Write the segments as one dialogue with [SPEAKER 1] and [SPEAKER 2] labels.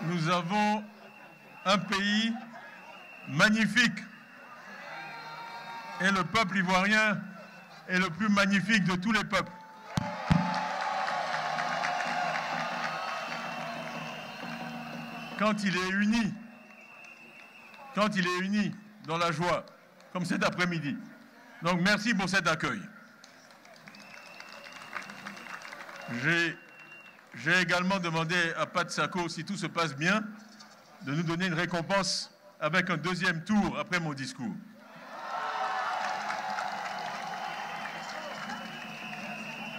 [SPEAKER 1] Nous avons un pays magnifique. Et le peuple ivoirien est le plus magnifique de tous les peuples. Quand il est uni dans la joie, comme cet après-midi. Donc merci pour cet accueil. J'ai également demandé à Pat Sako, si tout se passe bien, de nous donner une récompense avec un deuxième tour après mon discours.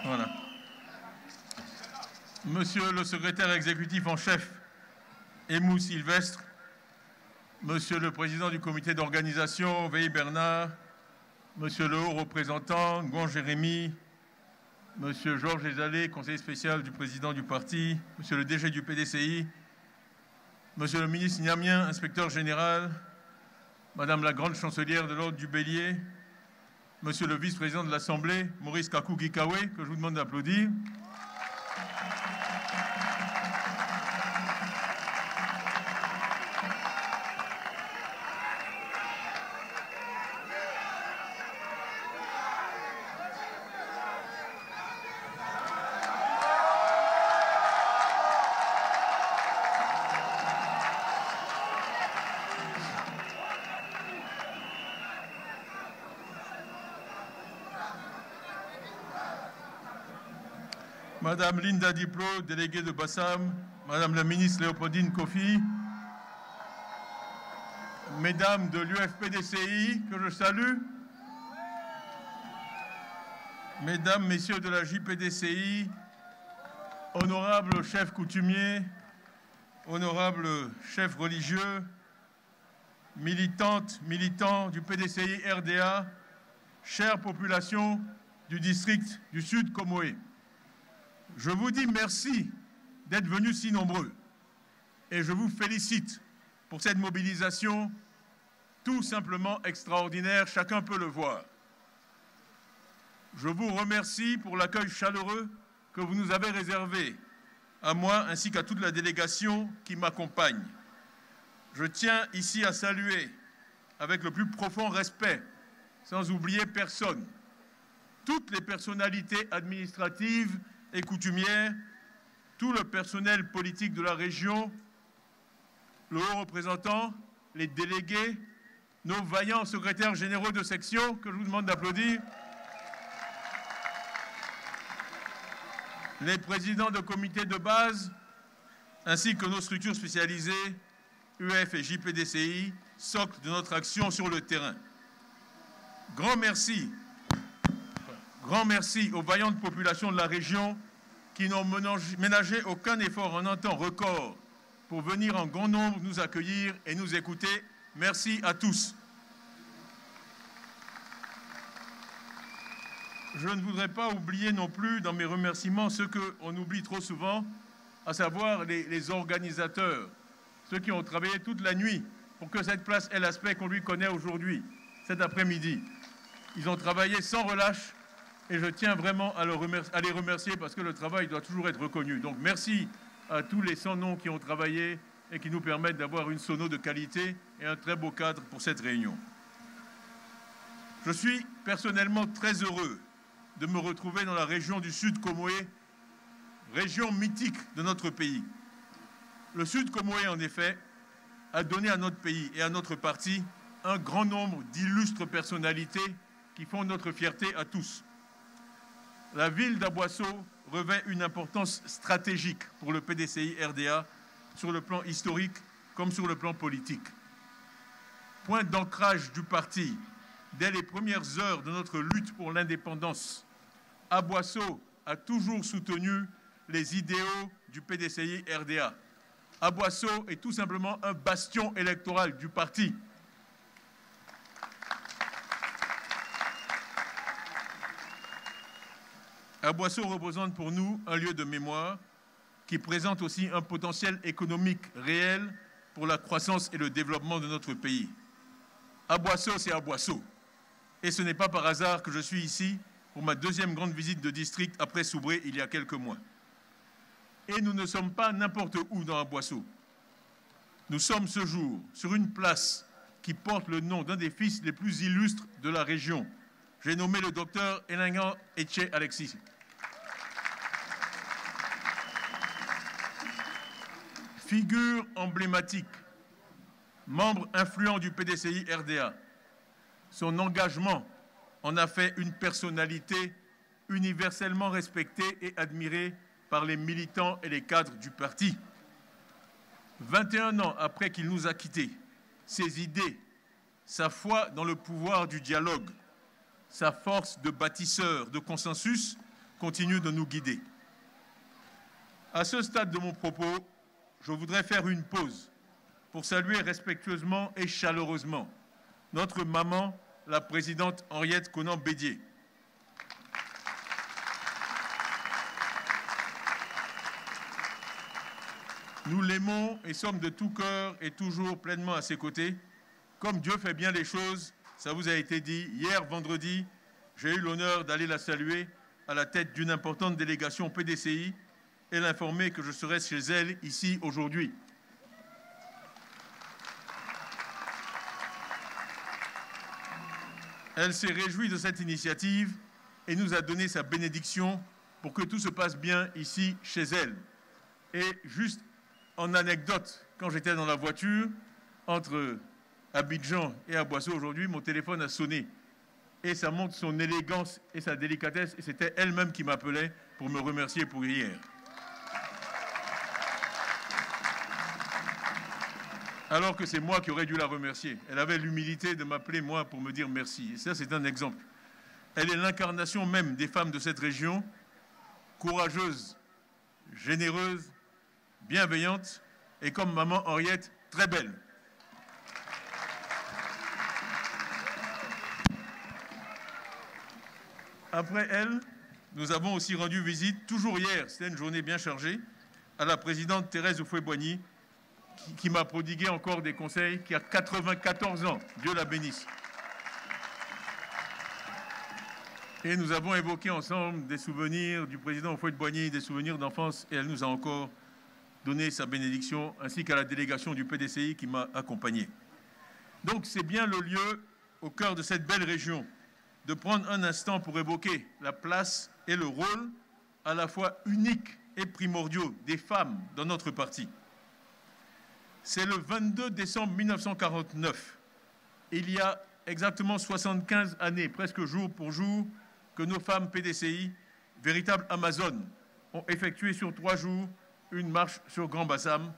[SPEAKER 1] Voilà. Monsieur le secrétaire exécutif en chef, Emou Sylvestre, Monsieur le président du comité d'organisation, Veille Bernard, Monsieur le haut représentant, Gon Jérémy, Monsieur Georges Ezalé, conseiller spécial du président du parti, Monsieur le DG du PDCI, Monsieur le ministre Niamien, inspecteur général, Madame la grande chancelière de l'ordre du Bélier, Monsieur le vice-président de l'Assemblée, Maurice Kakou-Gikawe, que je vous demande d'applaudir. Madame Linda Diplo, déléguée de Bassam, Madame la ministre Léopoldine Kofi, Mesdames de l'UFPDCI, que je salue, Mesdames, Messieurs de la JPDCI, honorables chefs coutumiers, honorables chefs religieux, militantes, militants du PDCI RDA, chère population du district du Sud Comoé. Je vous dis merci d'être venus si nombreux et je vous félicite pour cette mobilisation tout simplement extraordinaire, chacun peut le voir. Je vous remercie pour l'accueil chaleureux que vous nous avez réservé, à moi ainsi qu'à toute la délégation qui m'accompagne. Je tiens ici à saluer avec le plus profond respect, sans oublier personne, toutes les personnalités administratives et coutumières, tout le personnel politique de la région, le haut représentant, les délégués, nos vaillants secrétaires généraux de section, que je vous demande d'applaudir, les présidents de comités de base, ainsi que nos structures spécialisées, UF et JPDCI, socle de notre action sur le terrain. Grand merci aux vaillantes populations de la région qui n'ont ménagé aucun effort en un temps record pour venir en grand nombre nous accueillir et nous écouter. Merci à tous. Je ne voudrais pas oublier non plus dans mes remerciements ceux qu'on oublie trop souvent, à savoir les organisateurs, ceux qui ont travaillé toute la nuit pour que cette place ait l'aspect qu'on lui connaît aujourd'hui, cet après-midi. Ils ont travaillé sans relâche et je tiens vraiment à les remercier parce que le travail doit toujours être reconnu. Donc merci à tous les sans noms qui ont travaillé et qui nous permettent d'avoir une sono de qualité et un très beau cadre pour cette réunion. Je suis personnellement très heureux de me retrouver dans la région du Sud Comoé, région mythique de notre pays. Le Sud Comoé, en effet, a donné à notre pays et à notre parti un grand nombre d'illustres personnalités qui font notre fierté à tous. La ville d'Aboisseau revêt une importance stratégique pour le PDCI RDA sur le plan historique comme sur le plan politique. Point d'ancrage du parti dès les premières heures de notre lutte pour l'indépendance, Aboisseau a toujours soutenu les idéaux du PDCI RDA. Aboisseau est tout simplement un bastion électoral du parti. Aboisseau représente pour nous un lieu de mémoire qui présente aussi un potentiel économique réel pour la croissance et le développement de notre pays. Aboisseau, c'est Aboisseau. Et ce n'est pas par hasard que je suis ici pour ma deuxième grande visite de district après Soubré il y a quelques mois. Et nous ne sommes pas n'importe où dans Aboisseau. Nous sommes ce jour sur une place qui porte le nom d'un des fils les plus illustres de la région. J'ai nommé le docteur Elengan Etche Alexis. Figure emblématique, membre influent du PDCI RDA, son engagement en a fait une personnalité universellement respectée et admirée par les militants et les cadres du parti. 21 ans après qu'il nous a quittés, ses idées, sa foi dans le pouvoir du dialogue, sa force de bâtisseur de consensus continuent de nous guider. À ce stade de mon propos, je voudrais faire une pause pour saluer respectueusement et chaleureusement notre maman, la présidente Henriette Konan-Bédier. Nous l'aimons et sommes de tout cœur et toujours pleinement à ses côtés. Comme Dieu fait bien les choses, ça vous a été dit, hier vendredi, j'ai eu l'honneur d'aller la saluer à la tête d'une importante délégation PDCI et l'informer que je serai chez elle ici aujourd'hui. Elle s'est réjouie de cette initiative et nous a donné sa bénédiction pour que tout se passe bien ici chez elle. Et juste en anecdote, quand j'étais dans la voiture, entre Abidjan et Aboissé aujourd'hui, mon téléphone a sonné. Et ça montre son élégance et sa délicatesse. Et c'était elle-même qui m'appelait pour me remercier pour hier. Alors que c'est moi qui aurais dû la remercier. Elle avait l'humilité de m'appeler moi pour me dire merci. Et ça, c'est un exemple. Elle est l'incarnation même des femmes de cette région, courageuse, généreuse, bienveillante et comme maman Henriette, très belle. Après elle, nous avons aussi rendu visite, toujours hier, c'était une journée bien chargée, à la présidente Thérèse Houphouët-Boigny, qui m'a prodigué encore des conseils, qui a 94 ans, Dieu la bénisse. Et nous avons évoqué ensemble des souvenirs du président Houphouët-Boigny, des souvenirs d'enfance, et elle nous a encore donné sa bénédiction, ainsi qu'à la délégation du PDCI qui m'a accompagné. Donc c'est bien le lieu, au cœur de cette belle région, de prendre un instant pour évoquer la place et le rôle à la fois unique et primordiaux des femmes dans notre parti. C'est le 22 décembre 1949, il y a exactement 75 années, presque jour pour jour, que nos femmes PDCI, véritables Amazones, ont effectué sur 3 jours une marche sur Grand Bassam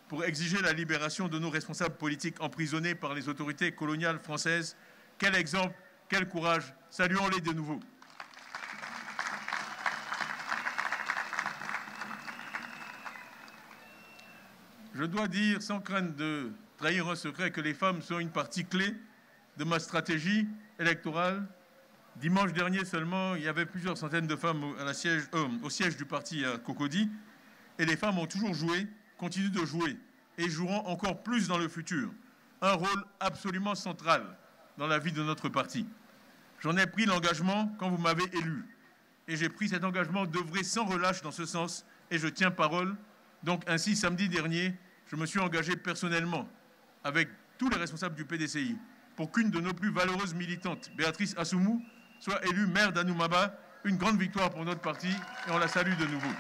[SPEAKER 1] pour exiger la libération de nos responsables politiques emprisonnés par les autorités coloniales françaises. Quel exemple, quel courage, saluons-les de nouveau. Je dois dire, sans crainte de trahir un secret, que les femmes sont une partie clé de ma stratégie électorale. Dimanche dernier seulement, il y avait plusieurs centaines de femmes au siège du parti à Cocody. Et les femmes ont toujours joué, continuent de jouer et joueront encore plus dans le futur. Un rôle absolument central dans la vie de notre parti. J'en ai pris l'engagement quand vous m'avez élu. Et j'ai pris cet engagement d'œuvrer sans relâche dans ce sens et je tiens parole. Donc ainsi, samedi dernier, je me suis engagé personnellement avec tous les responsables du PDCI pour qu'une de nos plus valeureuses militantes, Béatrice Assoumou, soit élue maire d'Anoumaba. Une grande victoire pour notre parti et on la salue de nouveau.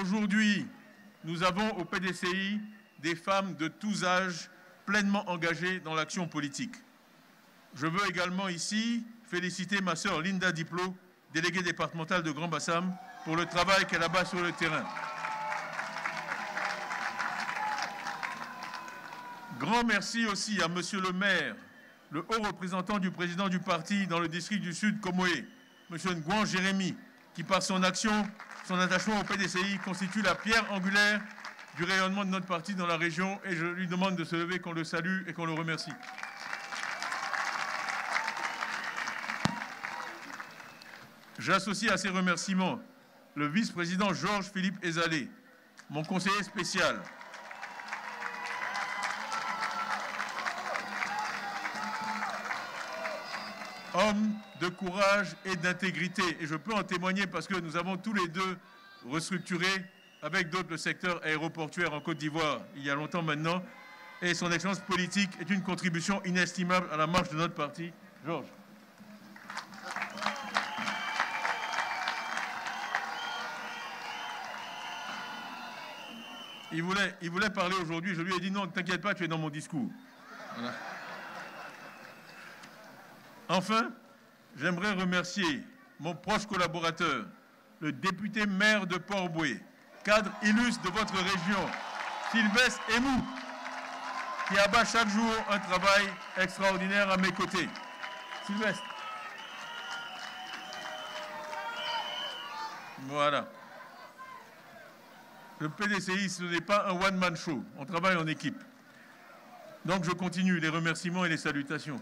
[SPEAKER 1] Aujourd'hui, nous avons au PDCI des femmes de tous âges pleinement engagées dans l'action politique. Je veux également ici féliciter ma sœur Linda Diplo, déléguée départementale de Grand Bassam, pour le travail qu'elle abat sur le terrain. Grand merci aussi à Monsieur le maire, le haut représentant du président du parti dans le district du Sud, Comoé, Monsieur Ngouan Jérémy, qui par son action, son attachement au PDCI constitue la pierre angulaire du rayonnement de notre parti dans la région et je lui demande de se lever, qu'on le salue et qu'on le remercie. J'associe à ces remerciements le vice-président Georges-Philippe Ezalé, mon conseiller spécial. Homme de courage et d'intégrité. Et je peux en témoigner parce que nous avons tous les deux restructuré avec d'autres le secteur aéroportuaire en Côte d'Ivoire il y a longtemps maintenant. Et son expérience politique est une contribution inestimable à la marche de notre parti. Georges. Il voulait parler aujourd'hui. Je lui ai dit non, ne t'inquiète pas, tu es dans mon discours. Voilà. Enfin, j'aimerais remercier mon proche collaborateur, le député maire de Port-Bouët, cadre illustre de votre région, Sylvestre Emou, qui abat chaque jour un travail extraordinaire à mes côtés. Sylvestre. Voilà. Le PDCI, ce n'est pas un one-man show. On travaille en équipe. Donc, je continue les remerciements et les salutations.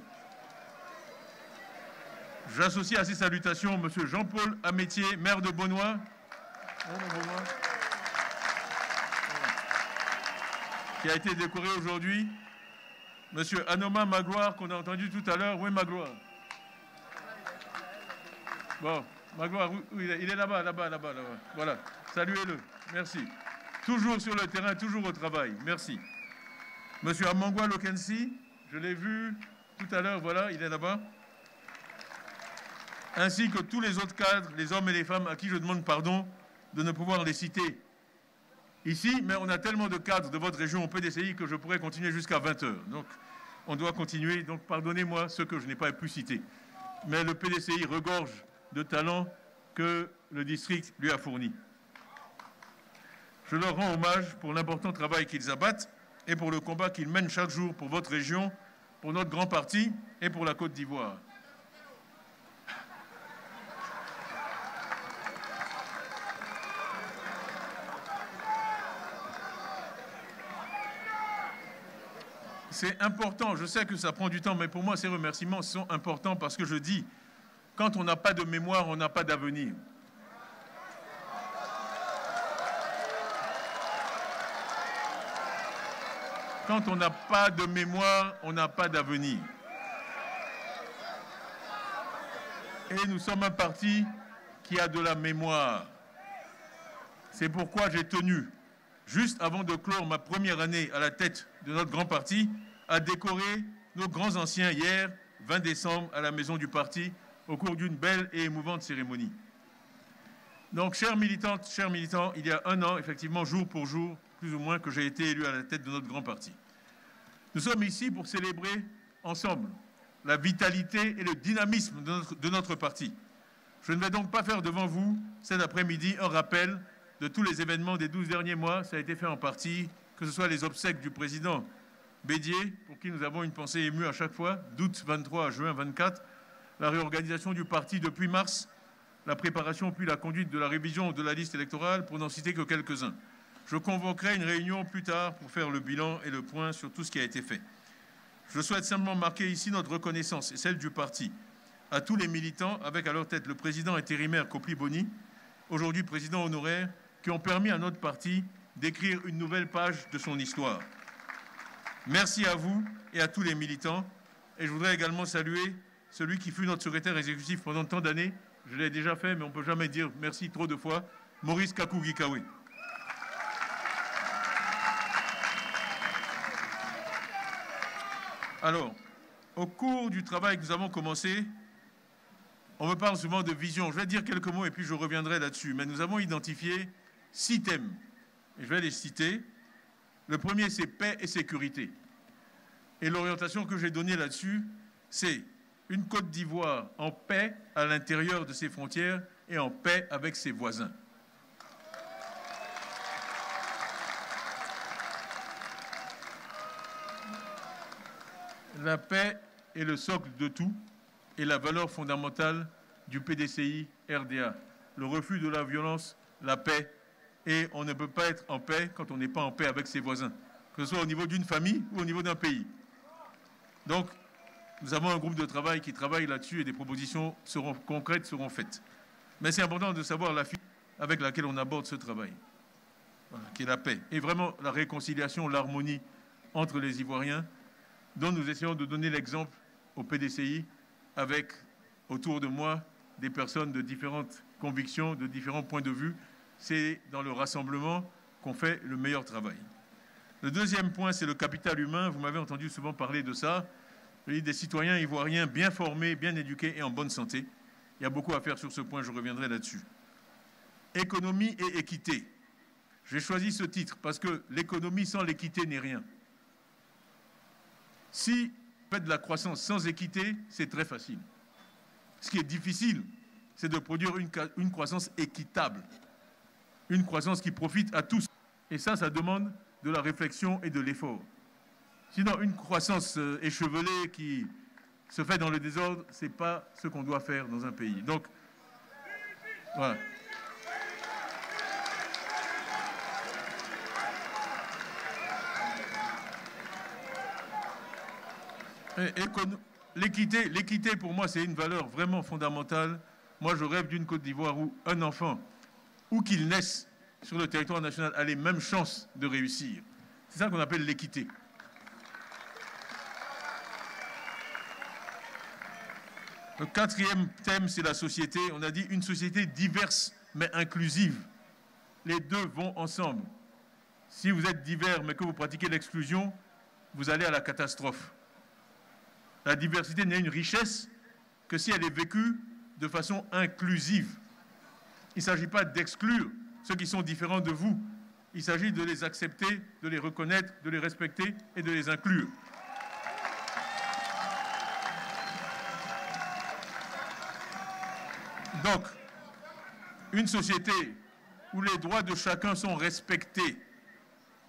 [SPEAKER 1] J'associe à ces salutations M. Jean-Paul Amétier, maire de Beaunois, qui a été décoré aujourd'hui. M. Anoma Magloire, qu'on a entendu tout à l'heure. Oui, Magloire. Bon, Magloire, il est là-bas. Voilà, saluez-le. Merci. Toujours sur le terrain, toujours au travail. Merci. M. Amangwa Lokensi, je l'ai vu tout à l'heure, voilà, il est là-bas. Ainsi que tous les autres cadres, les hommes et les femmes à qui je demande pardon de ne pouvoir les citer ici, mais on a tellement de cadres de votre région au PDCI que je pourrais continuer jusqu'à 20 heures. Donc, on doit continuer. Donc, pardonnez-moi ceux que je n'ai pas pu citer. Mais le PDCI regorge de talents que le district lui a fournis. Je leur rends hommage pour l'important travail qu'ils abattent et pour le combat qu'ils mènent chaque jour pour votre région, pour notre grand parti et pour la Côte d'Ivoire. C'est important, je sais que ça prend du temps, mais pour moi, ces remerciements sont importants parce que je dis, quand on n'a pas de mémoire, on n'a pas d'avenir. Quand on n'a pas de mémoire, on n'a pas d'avenir. Et nous sommes un parti qui a de la mémoire. C'est pourquoi j'ai tenu, juste avant de clore ma première année à la tête de notre grand parti, à décorer nos grands anciens hier, 20 décembre, à la maison du parti, au cours d'une belle et émouvante cérémonie. Donc, chères militantes, chers militants, il y a un an, effectivement, jour pour jour, plus ou moins, que j'ai été élu à la tête de notre grand parti. Nous sommes ici pour célébrer ensemble la vitalité et le dynamisme de notre parti. Je ne vais donc pas faire devant vous, cet après-midi, un rappel de tous les événements des 12 derniers mois. Ça a été fait en partie, que ce soit les obsèques du président Bédier, pour qui nous avons une pensée émue à chaque fois, d'août 23 à juin 24, la réorganisation du parti depuis mars, la préparation puis la conduite de la révision de la liste électorale, pour n'en citer que quelques-uns. Je convoquerai une réunion plus tard pour faire le bilan et le point sur tout ce qui a été fait. Je souhaite simplement marquer ici notre reconnaissance et celle du parti à tous les militants, avec à leur tête le président intérimaire Kopli Boni, aujourd'hui président honoraire, qui ont permis à notre parti d'écrire une nouvelle page de son histoire. Merci à vous et à tous les militants. Et je voudrais également saluer celui qui fut notre secrétaire exécutif pendant tant d'années. Je l'ai déjà fait, mais on ne peut jamais dire merci trop de fois. Maurice Kakou-Gikawe. Alors, au cours du travail que nous avons commencé, on me parle souvent de vision. Je vais dire quelques mots et puis je reviendrai là-dessus. Mais nous avons identifié 6 thèmes. Et je vais les citer. Le premier, c'est paix et sécurité. Et l'orientation que j'ai donnée là-dessus, c'est une Côte d'Ivoire en paix à l'intérieur de ses frontières et en paix avec ses voisins. La paix est le socle de tout et la valeur fondamentale du PDCI RDA. Le refus de la violence, la paix. Et on ne peut pas être en paix quand on n'est pas en paix avec ses voisins, que ce soit au niveau d'une famille ou au niveau d'un pays. Donc, nous avons un groupe de travail qui travaille là-dessus et des propositions concrètes seront faites. Mais c'est important de savoir la finalité avec laquelle on aborde ce travail, voilà, qui est la paix. Et vraiment la réconciliation, l'harmonie entre les Ivoiriens, dont nous essayons de donner l'exemple au PDCI avec, autour de moi, des personnes de différentes convictions, de différents points de vue, c'est dans le rassemblement qu'on fait le meilleur travail. Le deuxième point, c'est le capital humain. Vous m'avez entendu souvent parler de ça. Je dis des citoyens ivoiriens bien formés, bien éduqués et en bonne santé. Il y a beaucoup à faire sur ce point, je reviendrai là-dessus. Économie et équité. J'ai choisi ce titre parce que l'économie sans l'équité n'est rien. Si vous faites de la croissance sans équité, c'est très facile. Ce qui est difficile, c'est de produire une croissance équitable, une croissance qui profite à tous. Et ça demande de la réflexion et de l'effort. Sinon, une croissance échevelée qui se fait dans le désordre, ce n'est pas ce qu'on doit faire dans un pays. Donc, voilà. L'équité, pour moi, c'est une valeur vraiment fondamentale. Moi, je rêve d'une Côte d'Ivoire où un enfant, où qu'il naisse sur le territoire national, a les mêmes chances de réussir. C'est ça qu'on appelle l'équité. Le quatrième thème, c'est la société. On a dit une société diverse mais inclusive. Les deux vont ensemble. Si vous êtes divers mais que vous pratiquez l'exclusion, vous allez à la catastrophe. La diversité n'est une richesse que si elle est vécue de façon inclusive. Il ne s'agit pas d'exclure ceux qui sont différents de vous. Il s'agit de les accepter, de les reconnaître, de les respecter et de les inclure. Donc, une société où les droits de chacun sont respectés,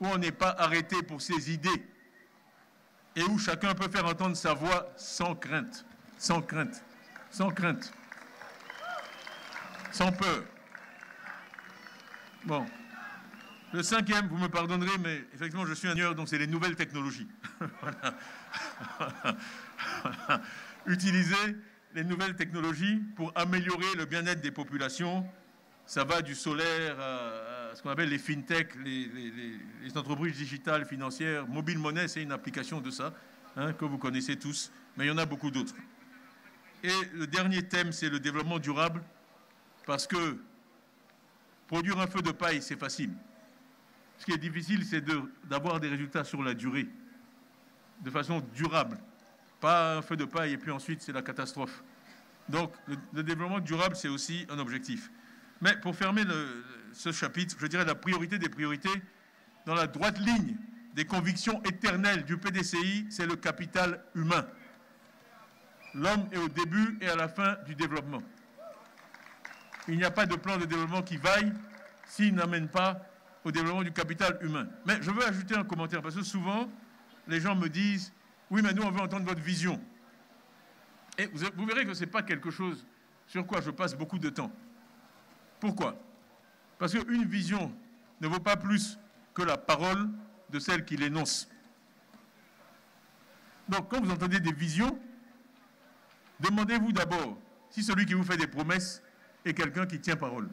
[SPEAKER 1] où on n'est pas arrêté pour ses idées et où chacun peut faire entendre sa voix sans crainte, sans crainte, sans crainte, sans peur. Bon. Le cinquième, vous me pardonnerez, mais effectivement, je suis ingénieur, donc c'est les nouvelles technologies. Utiliser les nouvelles technologies pour améliorer le bien-être des populations. Ça va du solaire à ce qu'on appelle les fintech, les entreprises digitales financières. Mobile Money, c'est une application de ça, hein, que vous connaissez tous, mais il y en a beaucoup d'autres. Et le dernier thème, c'est le développement durable, parce que produire un feu de paille, c'est facile. Ce qui est difficile, c'est d'avoir des résultats sur la durée, de façon durable. Pas un feu de paille et puis ensuite, c'est la catastrophe. Donc, le développement durable, c'est aussi un objectif. Mais pour fermer ce chapitre, je dirais la priorité des priorités, dans la droite ligne des convictions éternelles du PDCI, c'est le capital humain. L'homme est au début et à la fin du développement. Il n'y a pas de plan de développement qui vaille s'il n'amène pas au développement du capital humain. Mais je veux ajouter un commentaire, parce que souvent, les gens me disent « Oui, mais nous, on veut entendre votre vision. » Et vous verrez que ce n'est pas quelque chose sur quoi je passe beaucoup de temps. Pourquoi? Parce qu'une vision ne vaut pas plus que la parole de celle qui l'énonce. Donc, quand vous entendez des visions, demandez-vous d'abord si celui qui vous fait des promesses est quelqu'un qui tient parole.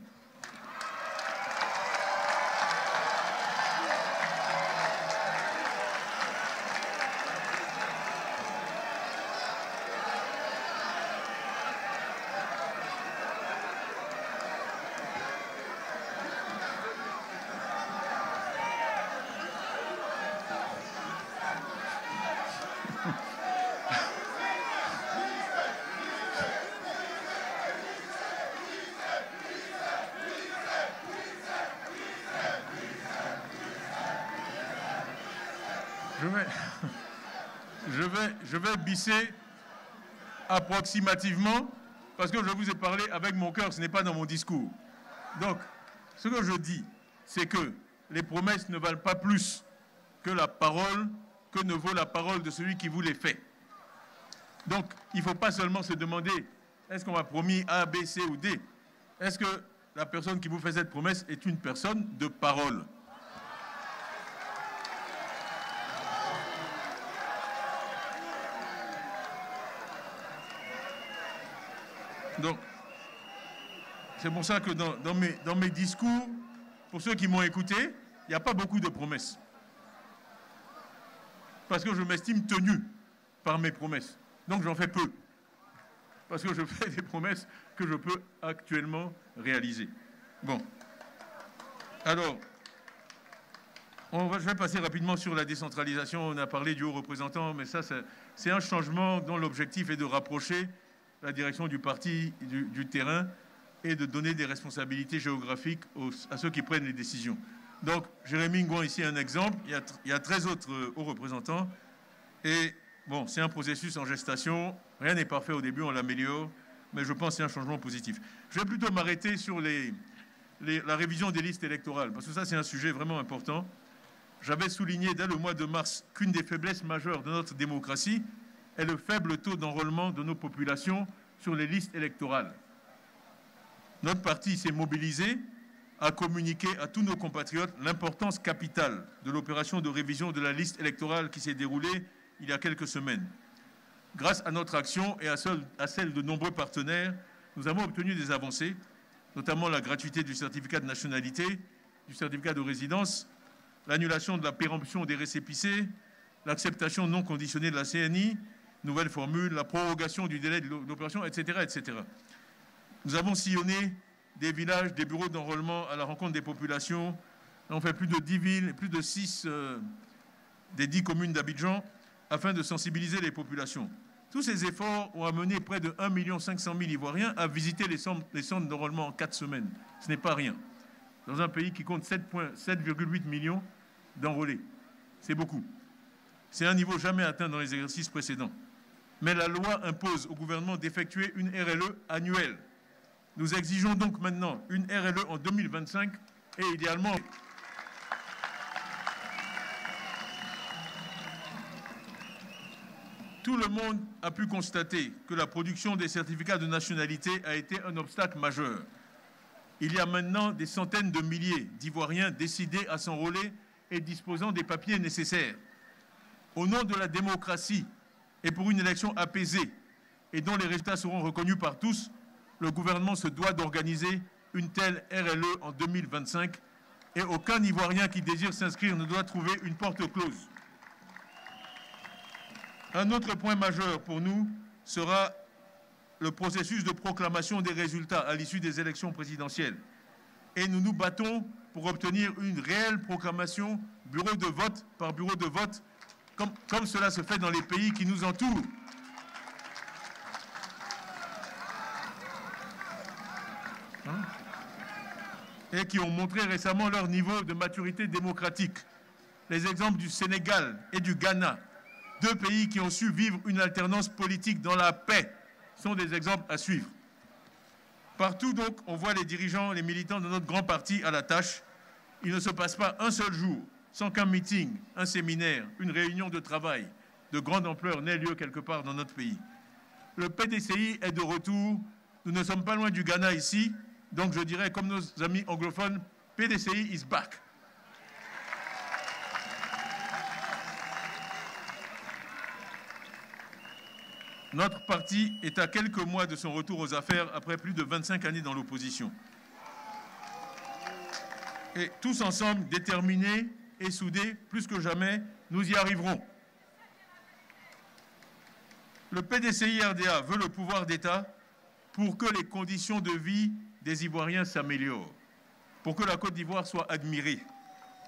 [SPEAKER 1] Je vais bisser approximativement parce que je vous ai parlé avec mon cœur, ce n'est pas dans mon discours. Donc, ce que je dis, c'est que les promesses ne valent pas plus que la parole, que ne vaut la parole de celui qui vous les fait. Donc, il ne faut pas seulement se demander, est-ce qu'on m'a promis A, B, C ou D? Est-ce que la personne qui vous fait cette promesse est une personne de parole? Donc, c'est pour ça que dans mes discours, pour ceux qui m'ont écouté, il n'y a pas beaucoup de promesses. Parce que je m'estime tenu par mes promesses. Donc j'en fais peu. Parce que je fais des promesses que je peux actuellement réaliser. Bon. Alors, je vais passer rapidement sur la décentralisation. On a parlé du haut représentant, mais ça, c'est un changement dont l'objectif est de rapprocher la direction du parti du terrain et de donner des responsabilités géographiques à ceux qui prennent les décisions. Donc, Jérémy Ngouan, ici, un exemple. Il y a 13 autres hauts représentants. Et bon, c'est un processus en gestation. Rien n'est parfait au début, on l'améliore. Mais je pense que c'est un changement positif. Je vais plutôt m'arrêter sur la révision des listes électorales, parce que ça, c'est un sujet vraiment important. J'avais souligné dès le mois de mars qu'une des faiblesses majeures de notre démocratie est le faible taux d'enrôlement de nos populations sur les listes électorales. Notre parti s'est mobilisé à communiquer à tous nos compatriotes l'importance capitale de l'opération de révision de la liste électorale qui s'est déroulée il y a quelques semaines. Grâce à notre action et à celle de nombreux partenaires, nous avons obtenu des avancées, notamment la gratuité du certificat de nationalité, du certificat de résidence, l'annulation de la péremption des récépissés, l'acceptation non conditionnée de la CNI, nouvelle formule, la prorogation du délai de l'opération, etc., etc. Nous avons sillonné des villages, des bureaux d'enrôlement à la rencontre des populations. On fait plus de 10 villes, plus de 6 des 10 communes d'Abidjan afin de sensibiliser les populations. Tous ces efforts ont amené près de 1 500 000 Ivoiriens à visiter les centres d'enrôlement en 4 semaines. Ce n'est pas rien. Dans un pays qui compte 7,8 millions d'enrôlés. C'est beaucoup. C'est un niveau jamais atteint dans les exercices précédents. Mais la loi impose au gouvernement d'effectuer une RLE annuelle. Nous exigeons donc maintenant une RLE en 2025 et idéalement... Tout le monde a pu constater que la production des certificats de nationalité a été un obstacle majeur. Il y a maintenant des centaines de milliers d'Ivoiriens décidés à s'enrôler et disposant des papiers nécessaires. Au nom de la démocratie et pour une élection apaisée et dont les résultats seront reconnus par tous, le gouvernement se doit d'organiser une telle RLE en 2025 et aucun Ivoirien qui désire s'inscrire ne doit trouver une porte close. Un autre point majeur pour nous sera le processus de proclamation des résultats à l'issue des élections présidentielles. Et nous nous battons pour obtenir une réelle proclamation bureau de vote par bureau de vote, comme cela se fait dans les pays qui nous entourent. Et qui ont montré récemment leur niveau de maturité démocratique. Les exemples du Sénégal et du Ghana, 2 pays qui ont su vivre une alternance politique dans la paix, sont des exemples à suivre. Partout donc, on voit les dirigeants, les militants de notre grand parti à la tâche. Il ne se passe pas un seul jour sans qu'un meeting, un séminaire, une réunion de travail de grande ampleur n'ait lieu quelque part dans notre pays. Le PDCI est de retour. Nous ne sommes pas loin du Ghana ici. Donc je dirais, comme nos amis anglophones, PDCI is back. Notre parti est à quelques mois de son retour aux affaires après plus de 25 années dans l'opposition. Et tous ensemble, déterminés et soudés, plus que jamais, nous y arriverons. Le PDCI-RDA veut le pouvoir d'État pour que les conditions de vie des Ivoiriens s'améliorent, pour que la Côte d'Ivoire soit admirée.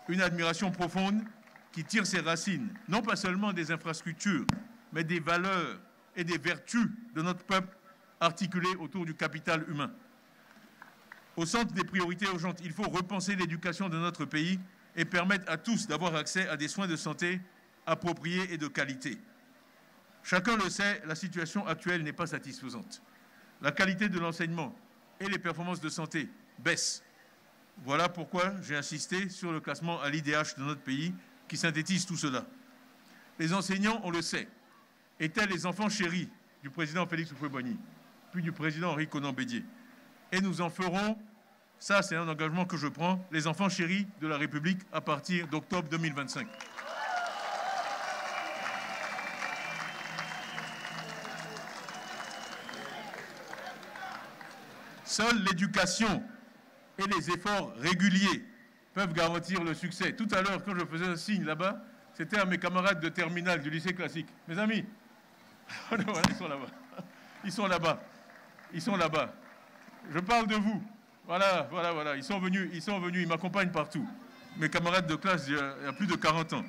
[SPEAKER 1] Une admiration profonde qui tire ses racines, non pas seulement des infrastructures, mais des valeurs et des vertus de notre peuple articulées autour du capital humain. Au centre des priorités urgentes, il faut repenser l'éducation de notre pays et permettre à tous d'avoir accès à des soins de santé appropriés et de qualité. Chacun le sait, la situation actuelle n'est pas satisfaisante. La qualité de l'enseignement et les performances de santé baissent. Voilà pourquoi j'ai insisté sur le classement à l'IDH de notre pays qui synthétise tout cela. Les enseignants, on le sait, étaient les enfants chéris du président Félix Houphouët-Boigny, puis du président Henri Konan Bédié. Et nous en ferons, ça c'est un engagement que je prends, les enfants chéris de la République à partir d'octobre 2025. Seule l'éducation et les efforts réguliers peuvent garantir le succès. Tout à l'heure, quand je faisais un signe là-bas, c'était à mes camarades de terminale du lycée classique. Mes amis, voilà, ils sont là-bas. Ils sont là-bas. Ils sont là-bas. Je parle de vous. Voilà, voilà, voilà. Ils sont venus, ils m'accompagnent partout. Mes camarades de classe, il y a plus de 40 ans.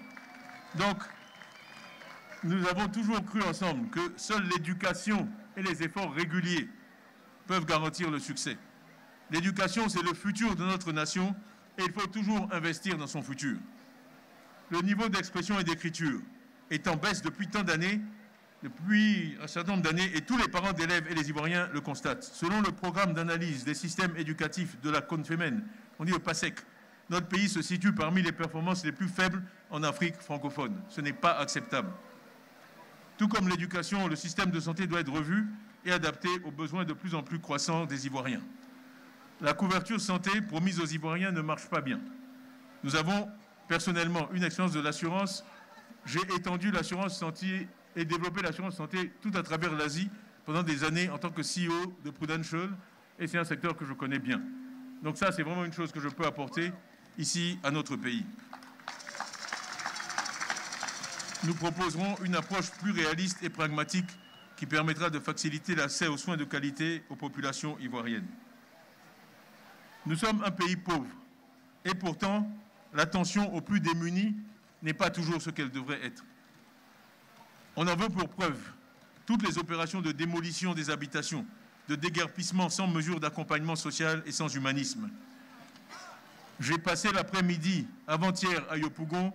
[SPEAKER 1] Donc, nous avons toujours cru ensemble que seule l'éducation et les efforts réguliers peuvent garantir le succès. L'éducation, c'est le futur de notre nation et il faut toujours investir dans son futur. Le niveau d'expression et d'écriture est en baisse depuis tant d'années, depuis un certain nombre d'années, et tous les parents d'élèves et les Ivoiriens le constatent. Selon le programme d'analyse des systèmes éducatifs de la CONFEMEN, on dit le PASEC, notre pays se situe parmi les performances les plus faibles en Afrique francophone. Ce n'est pas acceptable. Tout comme l'éducation, le système de santé doit être revu et adapté aux besoins de plus en plus croissants des Ivoiriens. La couverture santé promise aux Ivoiriens ne marche pas bien. Nous avons personnellement une expérience de l'assurance. J'ai étendu l'assurance santé et développé l'assurance santé tout à travers l'Asie pendant des années en tant que CEO de Prudential, et c'est un secteur que je connais bien. Donc ça, c'est vraiment une chose que je peux apporter ici à notre pays. Nous proposerons une approche plus réaliste et pragmatique qui permettra de faciliter l'accès aux soins de qualité aux populations ivoiriennes. Nous sommes un pays pauvre et pourtant, l'attention aux plus démunis n'est pas toujours ce qu'elle devrait être. On en veut pour preuve toutes les opérations de démolition des habitations, de déguerpissement sans mesure d'accompagnement social et sans humanisme. J'ai passé l'après-midi avant-hier à Yopougon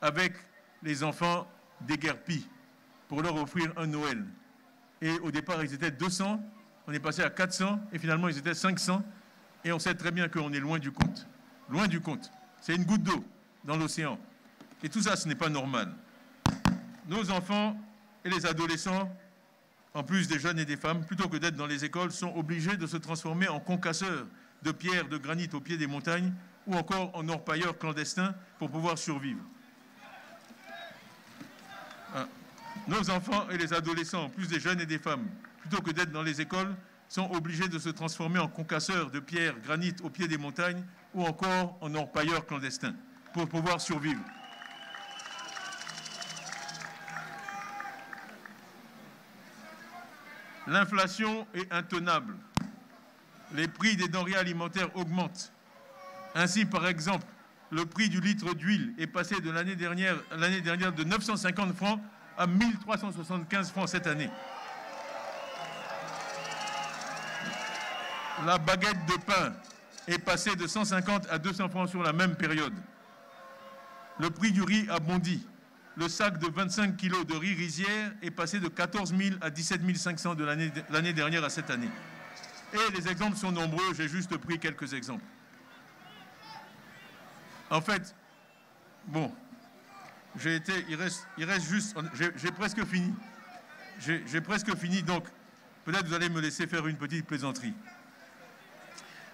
[SPEAKER 1] avec les enfants déguerpis pour leur offrir un Noël. Et au départ, ils étaient 200, on est passé à 400 et finalement, ils étaient 500. Et on sait très bien qu'on est loin du compte. Loin du compte. C'est une goutte d'eau dans l'océan. Et tout ça, ce n'est pas normal. Nos enfants et les adolescents, en plus des jeunes et des femmes, plutôt que d'être dans les écoles, sont obligés de se transformer en concasseurs de pierres, de granit au pied des montagnes ou encore en orpailleurs clandestins pour pouvoir survivre. Nos enfants et les adolescents, en plus des jeunes et des femmes, plutôt que d'être dans les écoles, sont obligés de se transformer en concasseurs de pierres, granit au pied des montagnes ou encore en orpailleurs clandestins pour pouvoir survivre. L'inflation est intenable. Les prix des denrées alimentaires augmentent. Ainsi, par exemple, le prix du litre d'huile est passé de l'année dernière de 950 francs à 1375 francs cette année. La baguette de pain est passée de 150 à 200 francs sur la même période. Le prix du riz a bondi. Le sac de 25 kg de riz rizière est passé de 14 000 à 17 500 de l'année dernière à cette année. Et les exemples sont nombreux, j'ai juste pris quelques exemples. En fait, bon, il reste juste, j'ai presque fini. J'ai presque fini, donc peut-être vous allez me laisser faire une petite plaisanterie.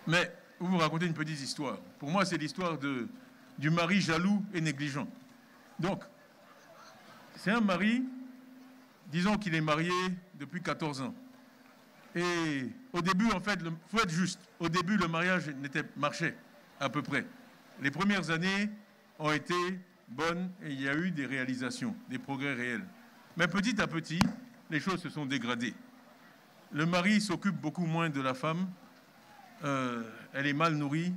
[SPEAKER 1] Mais vous me racontez une petite histoire. Pour moi, c'est l'histoire du mari jaloux et négligent. Donc, c'est un mari, disons qu'il est marié depuis 14 ans. Et au début, en fait, il faut être juste, au début, le mariage marchait à peu près. Les premières années ont été bonnes et il y a eu des réalisations, des progrès réels. Mais petit à petit, les choses se sont dégradées. Le mari s'occupe beaucoup moins de la femme. Elle est mal nourrie.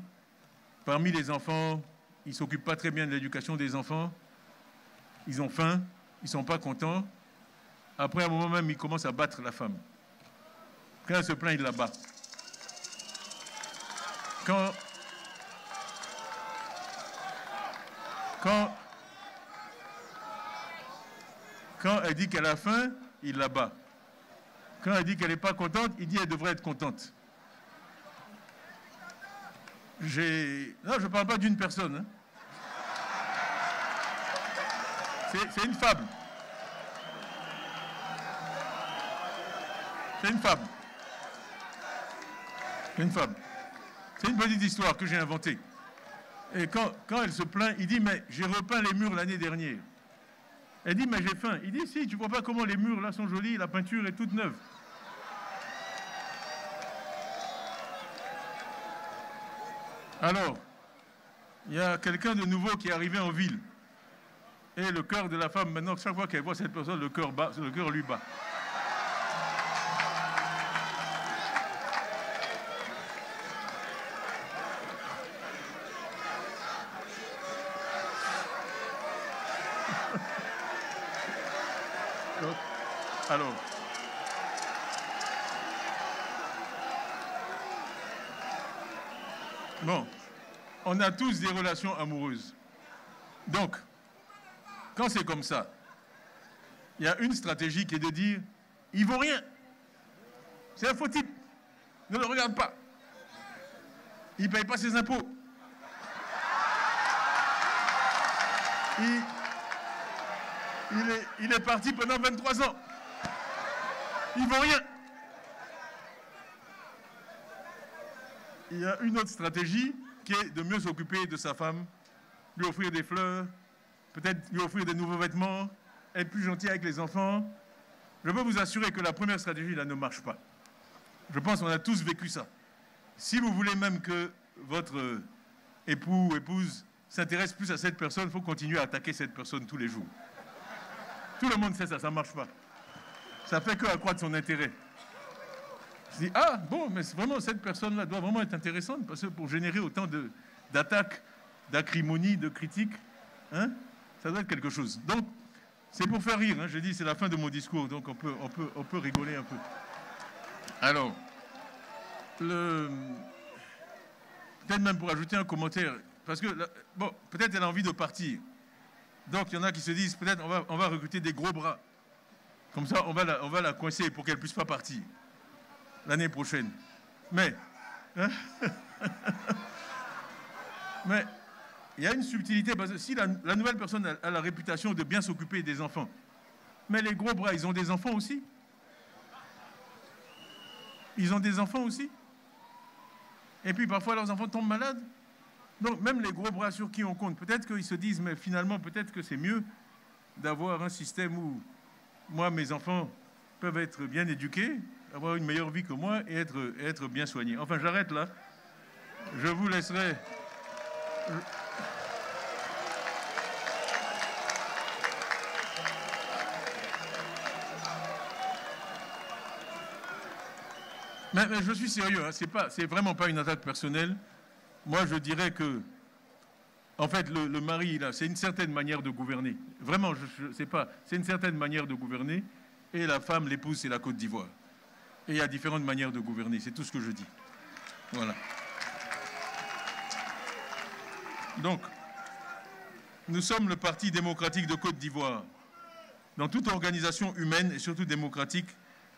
[SPEAKER 1] Parmi les enfants, ils ne s'occupent pas très bien de l'éducation des enfants. Ils ont faim, ils ne sont pas contents. Après, à un moment même, ils commencent à battre la femme. Quand elle se plaint, il la bat. Quand elle dit qu'elle a faim, il la bat. Quand elle dit qu'elle n'est pas contente, il dit qu'elle devrait être contente. Non, je ne parle pas d'une personne. Hein. C'est une fable. C'est une fable. C'est une fable. C'est une petite histoire que j'ai inventée. Et quand elle se plaint, il dit, mais j'ai repeint les murs l'année dernière. Elle dit, mais j'ai faim. Il dit, si, tu ne vois pas comment les murs là sont jolis, la peinture est toute neuve. Alors, il y a quelqu'un de nouveau qui est arrivé en ville. Et le cœur de la femme, maintenant, chaque fois qu'elle voit cette personne, le cœur lui bat. Alors, bon, on a tous des relations amoureuses. Donc, quand c'est comme ça, il y a une stratégie qui est de dire, il ne vaut rien. C'est un faux type. Ne le regarde pas. Il ne paye pas ses impôts. Il est parti pendant 23 ans. Il ne vaut rien. Il y a une autre stratégie qui est de mieux s'occuper de sa femme, lui offrir des fleurs, peut-être lui offrir des nouveaux vêtements, être plus gentil avec les enfants. Je peux vous assurer que la première stratégie, là, ne marche pas. Je pense qu'on a tous vécu ça. Si vous voulez même que votre époux ou épouse s'intéresse plus à cette personne, il faut continuer à attaquer cette personne tous les jours. Tout le monde sait ça, ça ne marche pas. Ça fait qu'accroître son intérêt. Je dis, ah bon, mais vraiment, cette personne-là doit vraiment être intéressante, parce que pour générer autant d'attaques, d'acrimonies, de critiques, hein, ça doit être quelque chose. Donc, c'est pour faire rire, hein, je dis, c'est la fin de mon discours, donc on peut rigoler un peu. Alors, peut-être même pour ajouter un commentaire, parce que, bon, peut-être elle a envie de partir. Donc, il y en a qui se disent, peut-être on va recruter des gros bras. Comme ça, on va la coincer pour qu'elle ne puisse pas partir l'année prochaine. Mais, hein, mais, il y a une subtilité, parce que si la nouvelle personne a la réputation de bien s'occuper des enfants, mais les gros bras, ils ont des enfants aussi. Ils ont des enfants aussi. Et puis parfois leurs enfants tombent malades. Donc même les gros bras sur qui on compte, peut-être qu'ils se disent, mais finalement peut-être que c'est mieux d'avoir un système où moi, mes enfants peuvent être bien éduqués, avoir une meilleure vie que moi et être bien soignés. Enfin, j'arrête là. Je vous laisserai... Mais je suis sérieux, hein, c'est vraiment pas une attaque personnelle. Moi, je dirais que, en fait, le mari, là, c'est une certaine manière de gouverner. Vraiment, c'est une certaine manière de gouverner. Et la femme, l'épouse, c'est la Côte d'Ivoire. Et il y a différentes manières de gouverner, c'est tout ce que je dis. Voilà. Donc, nous sommes le Parti démocratique de Côte d'Ivoire. Dans toute organisation humaine et surtout démocratique,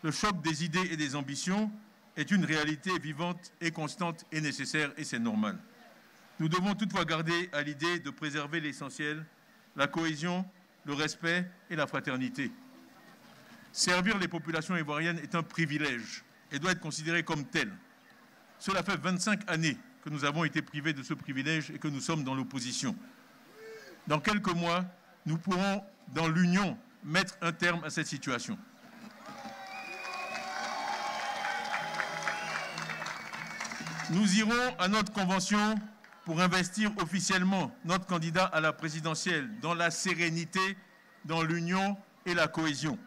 [SPEAKER 1] le choc des idées et des ambitions est une réalité vivante et constante et nécessaire, et c'est normal. Nous devons toutefois garder à l'idée de préserver l'essentiel, la cohésion, le respect et la fraternité. Servir les populations ivoiriennes est un privilège et doit être considéré comme tel. Cela fait 25 années que nous avons été privés de ce privilège et que nous sommes dans l'opposition. Dans quelques mois, nous pourrons, dans l'union, mettre un terme à cette situation. Nous irons à notre convention pour investir officiellement notre candidat à la présidentielle dans la sérénité, dans l'union et la cohésion.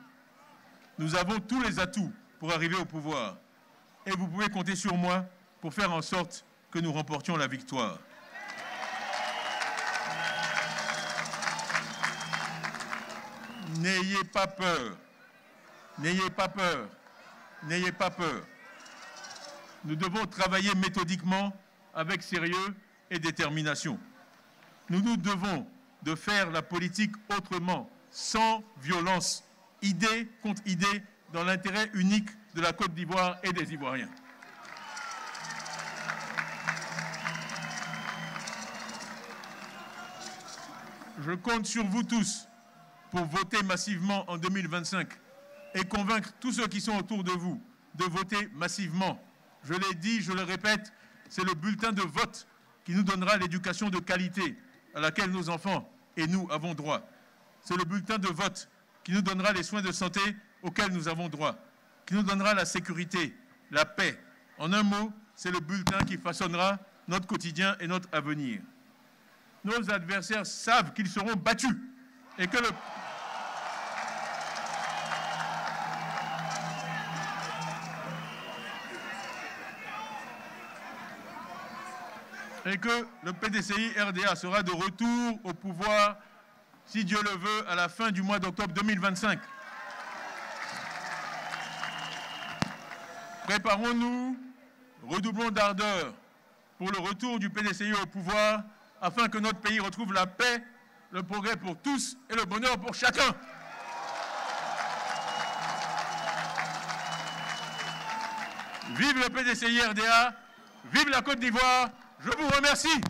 [SPEAKER 1] Nous avons tous les atouts pour arriver au pouvoir et vous pouvez compter sur moi pour faire en sorte que nous remportions la victoire. N'ayez pas peur, n'ayez pas peur, n'ayez pas peur. Nous devons travailler méthodiquement, avec sérieux et détermination. Nous nous devons de faire la politique autrement, sans violence, idée contre idée, dans l'intérêt unique de la Côte d'Ivoire et des Ivoiriens. Je compte sur vous tous pour voter massivement en 2025 et convaincre tous ceux qui sont autour de vous de voter massivement. Je l'ai dit, je le répète, c'est le bulletin de vote qui nous donnera l'éducation de qualité à laquelle nos enfants et nous avons droit. C'est le bulletin de vote qui nous donnera les soins de santé auxquels nous avons droit, qui nous donnera la sécurité, la paix. En un mot, c'est le bulletin qui façonnera notre quotidien et notre avenir. Nos adversaires savent qu'ils seront battus et que le PDCI-RDA sera de retour au pouvoir, si Dieu le veut, à la fin du mois d'octobre 2025. Préparons-nous, redoublons d'ardeur pour le retour du PDCI au pouvoir afin que notre pays retrouve la paix, le progrès pour tous et le bonheur pour chacun. Vive le PDCI RDA, vive la Côte d'Ivoire, je vous remercie.